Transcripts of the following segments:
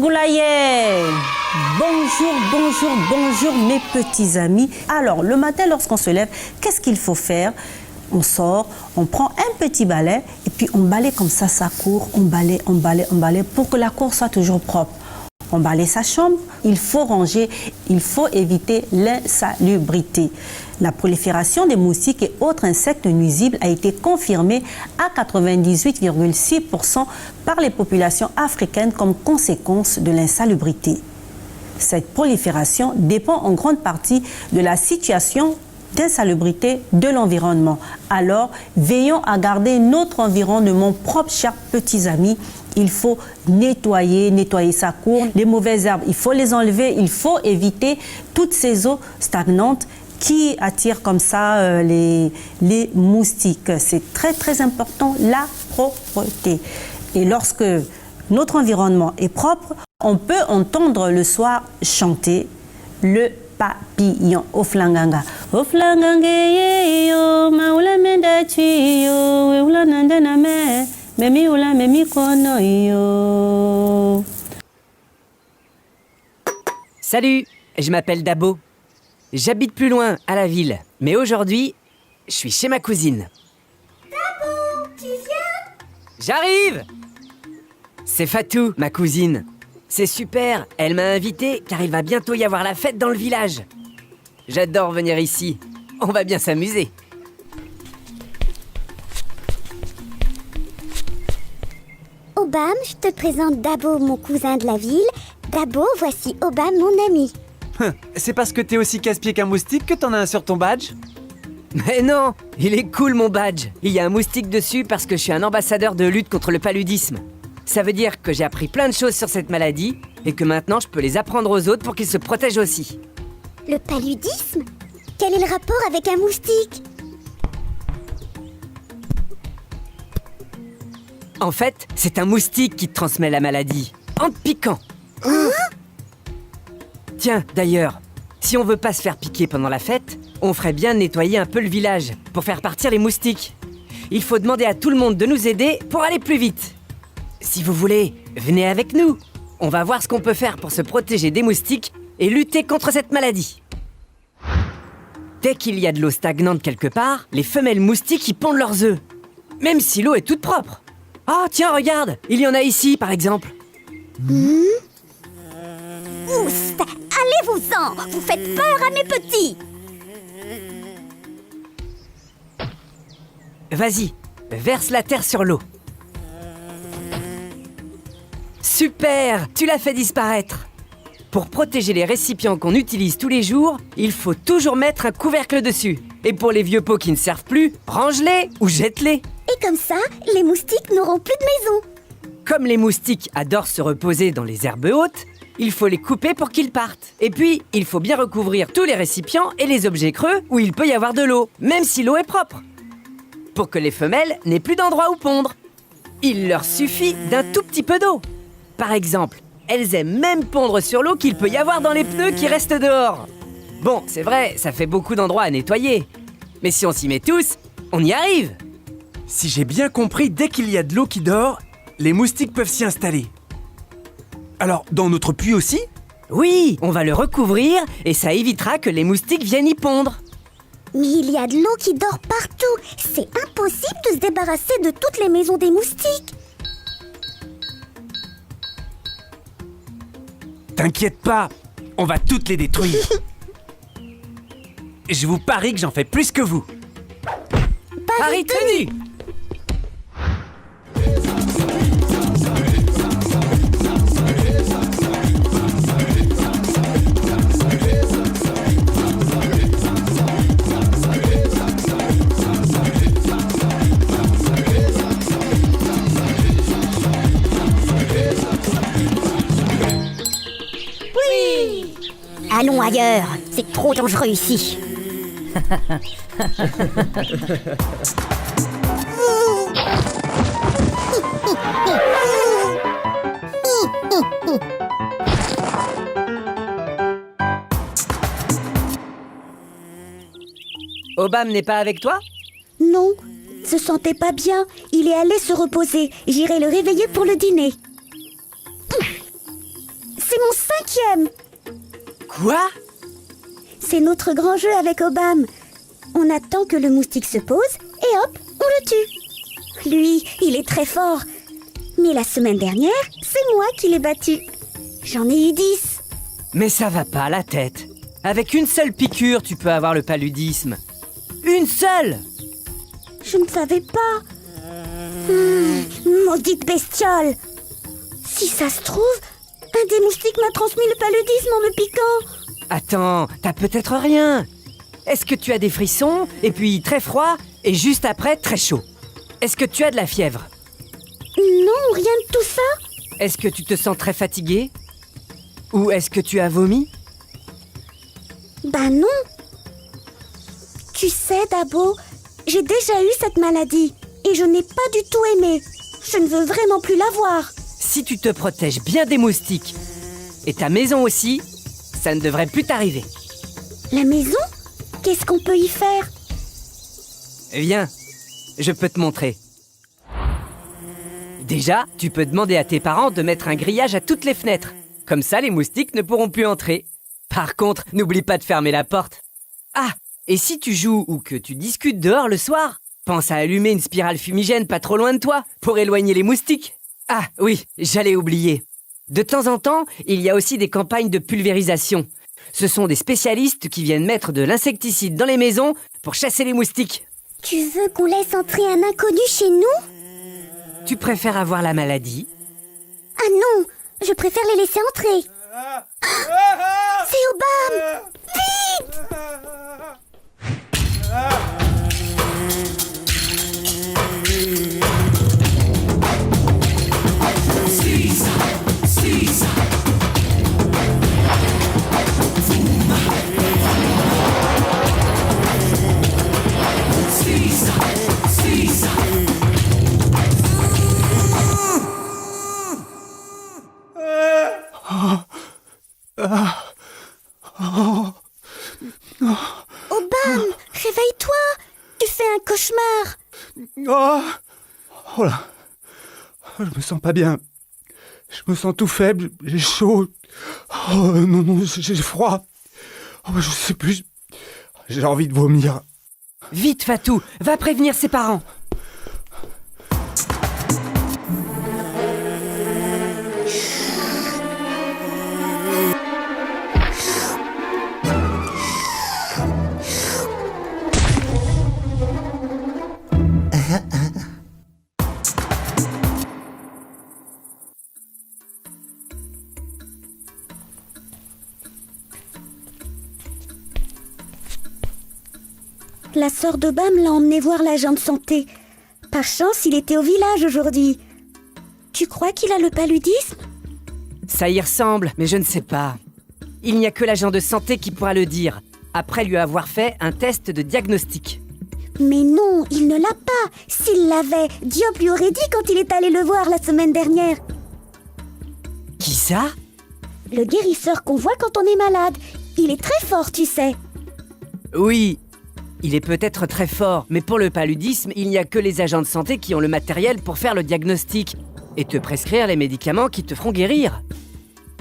Poulailler. Bonjour mes petits amis. Alors, le matin, lorsqu'on se lève, qu'est-ce qu'il faut faire? On sort, on prend un petit balai et puis on balaye comme ça sa cour, on balaye pour que la cour soit toujours propre. On balaye sa chambre, il faut ranger, il faut éviter l'insalubrité. La prolifération des moustiques et autres insectes nuisibles a été confirmée à 98,6% par les populations africaines comme conséquence de l'insalubrité. Cette prolifération dépend en grande partie de la situation d'insalubrité de l'environnement. Alors, veillons à garder notre environnement propre, chers petits amis. Il faut nettoyer sa cour. Les mauvaises herbes, il faut les enlever. Il faut éviter toutes ces eaux stagnantes qui attirent comme ça les moustiques. C'est très important, la propreté. Et lorsque notre environnement est propre, on peut entendre le soir chanter le papillon au flanganga. Au flanganga yo maula mendachi yo weula nandana memi ula memi kono yo. Salut, je m'appelle Dabo. J'habite plus loin, à la ville. Mais aujourd'hui, je suis chez ma cousine. Dabo, tu viens? J'arrive! C'est Fatou, ma cousine. C'est super, elle m'a invité car il va bientôt y avoir la fête dans le village. J'adore venir ici, on va bien s'amuser. Obam, je te présente Dabo, mon cousin de la ville. Dabo, voici Obam, mon ami. C'est parce que t'es aussi casse-pied qu'un moustique que t'en as un sur ton badge? Mais non, il est cool mon badge. Il y a un moustique dessus parce que je suis un ambassadeur de lutte contre le paludisme. Ça veut dire que j'ai appris plein de choses sur cette maladie et que maintenant je peux les apprendre aux autres pour qu'ils se protègent aussi. Le paludisme? Quel est le rapport avec un moustique? En fait, c'est un moustique qui te transmet la maladie, en te piquant. Tiens, d'ailleurs, si on veut pas se faire piquer pendant la fête, on ferait bien de nettoyer un peu le village pour faire partir les moustiques. Il faut demander à tout le monde de nous aider pour aller plus vite. Si vous voulez, venez avec nous. On va voir ce qu'on peut faire pour se protéger des moustiques et lutter contre cette maladie. Dès qu'il y a de l'eau stagnante quelque part, les femelles moustiques y pondent leurs œufs. Même si l'eau est toute propre. Ah, tiens, regarde, il y en a ici, par exemple. Oust, allez-vous-en, vous faites peur à mes petits. Vas-y, verse la terre sur l'eau. Super, tu l'as fait disparaître. Pour protéger les récipients qu'on utilise tous les jours, il faut toujours mettre un couvercle dessus. Et pour les vieux pots qui ne servent plus, range-les ou jette-les. Et comme ça, les moustiques n'auront plus de maison. Comme les moustiques adorent se reposer dans les herbes hautes, il faut les couper pour qu'ils partent. Et puis, il faut bien recouvrir tous les récipients et les objets creux où il peut y avoir de l'eau, même si l'eau est propre. Pour que les femelles n'aient plus d'endroit où pondre. Il leur suffit d'un tout petit peu d'eau. Par exemple, elles aiment même pondre sur l'eau qu'il peut y avoir dans les pneus qui restent dehors. Bon, c'est vrai, ça fait beaucoup d'endroits à nettoyer. Mais si on s'y met tous, on y arrive. Si j'ai bien compris, dès qu'il y a de l'eau qui dort, les moustiques peuvent s'y installer. Alors, dans notre puits aussi? Oui, on va le recouvrir et ça évitera que les moustiques viennent y pondre. Mais il y a de l'eau qui dort partout. C'est impossible de se débarrasser de toutes les maisons des moustiques. T'inquiète pas, on va toutes les détruire. Je vous parie que j'en fais plus que vous. Paris tenu! Allons ailleurs, c'est trop dangereux ici. Obam n'est pas avec toi? Non, se sentait pas bien. Il est allé se reposer. J'irai le réveiller pour le dîner. 5e. Quoi? C'est notre grand jeu avec Obam. On attend que le moustique se pose et hop, on le tue. Lui, il est très fort. Mais la semaine dernière, c'est moi qui l'ai battu. J'en ai eu 10. Mais ça va pas la tête. Avec une seule piqûre, tu peux avoir le paludisme. Une seule! Je ne savais pas. Maudite bestiole. Si ça se trouve, un des moustiques m'a transmis le paludisme en me piquant. Attends, t'as peut-être rien. Est-ce que tu as des frissons, et puis très froid, et juste après très chaud? Est-ce que tu as de la fièvre? Non, rien de tout ça. Est-ce que tu te sens très fatigué? Ou est-ce que tu as vomi? Bah non. Tu sais, Dabo, j'ai déjà eu cette maladie et je n'ai pas du tout aimé. Je ne veux vraiment plus l'avoir. Si tu te protèges bien des moustiques, et ta maison aussi, ça ne devrait plus t'arriver. La maison? Qu'est-ce qu'on peut y faire? Viens, je peux te montrer. Déjà, tu peux demander à tes parents de mettre un grillage à toutes les fenêtres. Comme ça, les moustiques ne pourront plus entrer. Par contre, n'oublie pas de fermer la porte. Ah, et si tu joues ou que tu discutes dehors le soir, pense à allumer une spirale fumigène pas trop loin de toi pour éloigner les moustiques. Ah oui, j'allais oublier. De temps en temps, il y a aussi des campagnes de pulvérisation. Ce sont des spécialistes qui viennent mettre de l'insecticide dans les maisons pour chasser les moustiques. Tu veux qu'on laisse entrer un inconnu chez nous? Tu préfères avoir la maladie? Ah non, je préfère les laisser entrer. C'est Obam! Vite! Obam, réveille-toi! Tu fais un cauchemar! Oh là. Je me sens pas bien. Je me sens tout faible, j'ai chaud. Oh non, j'ai froid. Oh, je sais plus. J'ai envie de vomir. Vite, Fatou, va prévenir ses parents. La sœur d'Obam l'a emmené voir l'agent de santé. Par chance, il était au village aujourd'hui. Tu crois qu'il a le paludisme? Ça y ressemble, mais je ne sais pas. Il n'y a que l'agent de santé qui pourra le dire, après lui avoir fait un test de diagnostic. Mais non, il ne l'a pas. S'il l'avait, Diop lui aurait dit quand il est allé le voir la semaine dernière. Qui ça? Le guérisseur qu'on voit quand on est malade. Il est très fort, tu sais. Oui, il est peut-être très fort, mais pour le paludisme, il n'y a que les agents de santé qui ont le matériel pour faire le diagnostic et te prescrire les médicaments qui te feront guérir.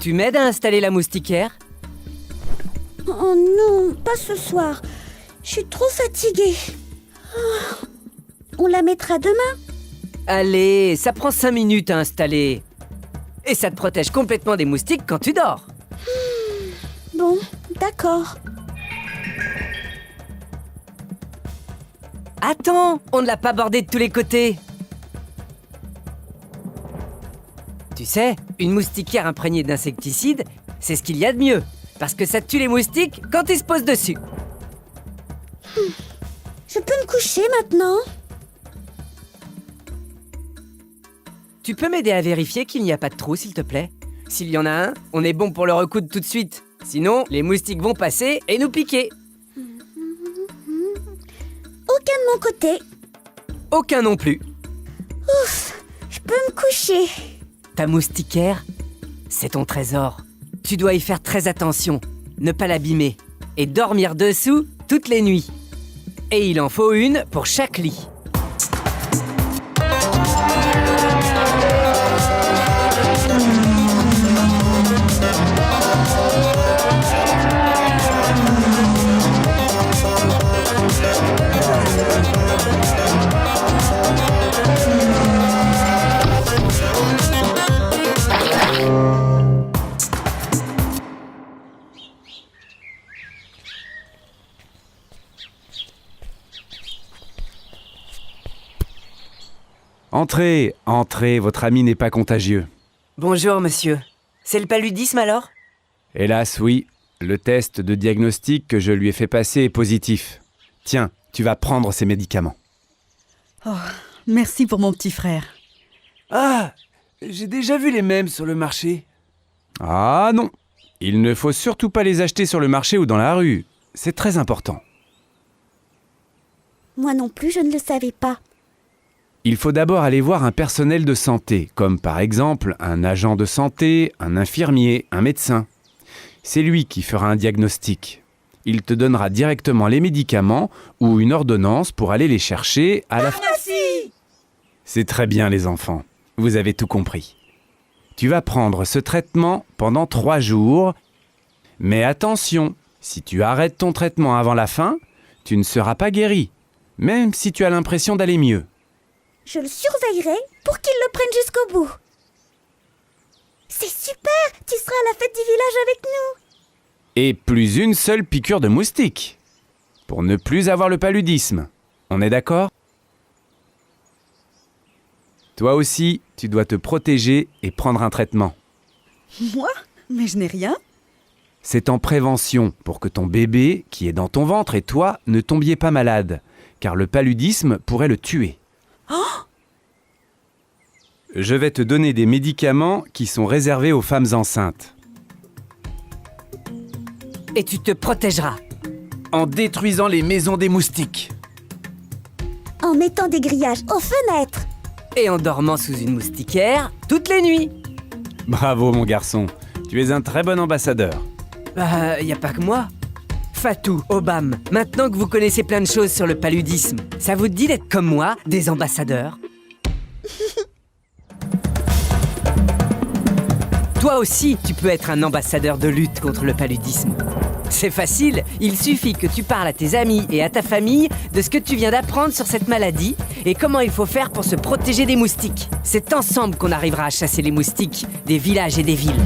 Tu m'aides à installer la moustiquaire? Oh non, pas ce soir. Je suis trop fatiguée. Oh, on la mettra demain? Allez, ça prend 5 minutes à installer. Et ça te protège complètement des moustiques quand tu dors. Bon, d'accord. Attends, on ne l'a pas bordé de tous les côtés. Tu sais, une moustiquaire imprégnée d'insecticides, c'est ce qu'il y a de mieux. Parce que ça tue les moustiques quand ils se posent dessus. Je peux me coucher maintenant? Tu peux m'aider à vérifier qu'il n'y a pas de trou, s'il te plaît? S'il y en a un, on est bon pour le recoudre tout de suite. Sinon, les moustiques vont passer et nous piquer. Aucun de mon côté. Aucun non plus. Ouf, je peux me coucher. Ta moustiquaire, c'est ton trésor. Tu dois y faire très attention, ne pas l'abîmer, et dormir dessous toutes les nuits. Et il en faut une pour chaque lit. Entrez, entrez, votre ami n'est pas contagieux. Bonjour, monsieur. C'est le paludisme alors? Hélas, oui. Le test de diagnostic que je lui ai fait passer est positif. Tiens, tu vas prendre ces médicaments. Oh, merci pour mon petit frère. Ah, j'ai déjà vu les mêmes sur le marché. Ah non, il ne faut surtout pas les acheter sur le marché ou dans la rue. C'est très important. Moi non plus, je ne le savais pas. Il faut d'abord aller voir un personnel de santé, comme par exemple un agent de santé, un infirmier, un médecin. C'est lui qui fera un diagnostic. Il te donnera directement les médicaments ou une ordonnance pour aller les chercher à la pharmacie. C'est très bien les enfants, vous avez tout compris. Tu vas prendre ce traitement pendant 3 jours. Mais attention, si tu arrêtes ton traitement avant la fin, tu ne seras pas guéri, même si tu as l'impression d'aller mieux. Je le surveillerai pour qu'il le prenne jusqu'au bout. C'est super! Tu seras à la fête du village avec nous. Et plus une seule piqûre de moustique, pour ne plus avoir le paludisme. On est d'accord? Toi aussi, tu dois te protéger et prendre un traitement. Moi? Mais je n'ai rien. C'est en prévention pour que ton bébé, qui est dans ton ventre, et toi ne tombiez pas malade, car le paludisme pourrait le tuer. Je vais te donner des médicaments qui sont réservés aux femmes enceintes. Et tu te protégeras. En détruisant les maisons des moustiques. En mettant des grillages aux fenêtres. Et en dormant sous une moustiquaire toutes les nuits. Bravo mon garçon, tu es un très bon ambassadeur. Bah, y a pas que moi. Fatou, Obam, maintenant que vous connaissez plein de choses sur le paludisme, ça vous dit d'être comme moi, des ambassadeurs? Toi aussi, tu peux être un ambassadeur de lutte contre le paludisme. C'est facile, il suffit que tu parles à tes amis et à ta famille de ce que tu viens d'apprendre sur cette maladie et comment il faut faire pour se protéger des moustiques. C'est ensemble qu'on arrivera à chasser les moustiques des villages et des villes.